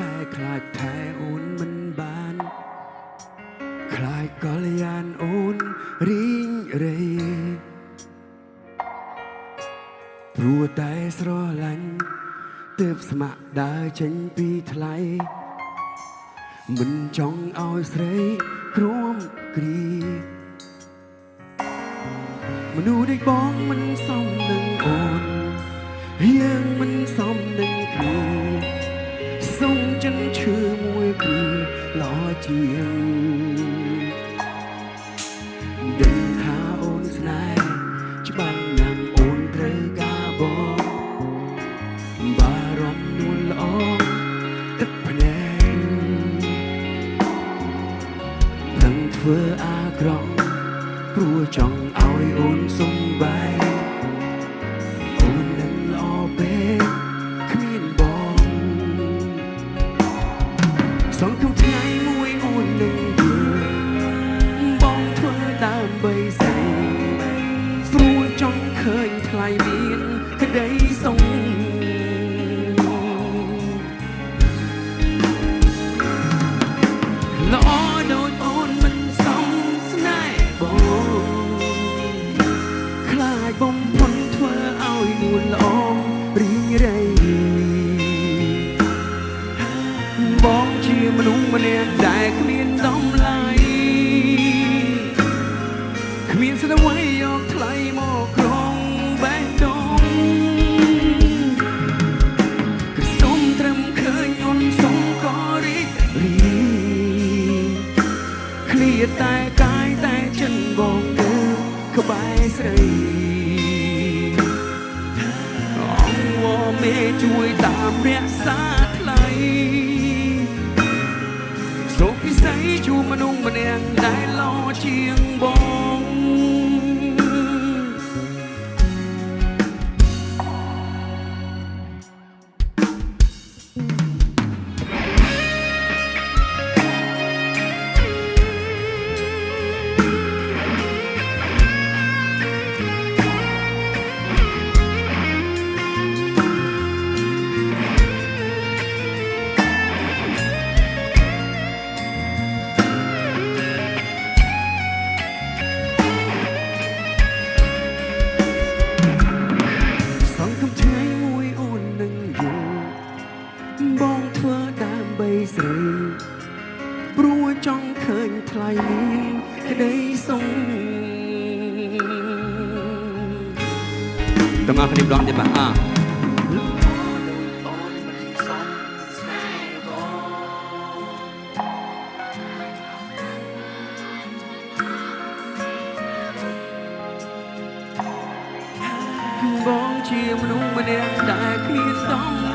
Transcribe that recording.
แต่คลาดแท้โอนมันบานคลายกลยานโอนริงเรព្រោះតែស្រឡាញ់ទើបស្ម័គ្រដើរចេញពីថ្លៃមិនចង់ឲ្យស្រីគ្រាំគ្រីមនុស្សដូចបងមិនសមនឹងអូនយើងមិនសមនឹងគ្នាសុំចិនឈឺមួយគ្រាល្អជាងដឹងថាអូនស្នេហ៍ច្បាស់ណាស់អូនត្រូវការបងបារម្ភនួនល្អទឹកភ្នែកនឹងធ្វើអាក្រក់ព្រោះចង់ឲ្យអូនសុំបាយអូននឹងល្អពេកគ្មានបងសង្ឃឹមថ្ងៃមួយអូននឹងយល់បងធ្វើដើម្បីស្រីព្រោះចង់ឃើញថ្លៃមានក្តីសុំល្អដូចអូនមិនសមស្នេហ៍បងខ្លាចបំផុតធ្វើឲ្យនួនល្អរីងរៃបងជាមនុស្សម្នាក់ដែលគ្មានតម្លៃគ្មានស្នូវយកថ្លៃមកក្រុងបេះដូងគឺសុំត្រឹមឃើញអូនសុំក៏រីករាយឃ្លាតតែកាយតែចិនបងគឺក្បែរស្រីអងវមេជួយតាមរក្សាថ្លៃសុខពិសីជួបមនុស្សម្នាក់ដែលល្អជាងបងបងធ្វើដើម្បីស្រីព្រោះចង់ឃើញថ្លៃមានក្តីសុំតើមកគ្នាម្ដងទៀតបាទបងជាមនុស្សម្នាក់ដែលគ្មានតំ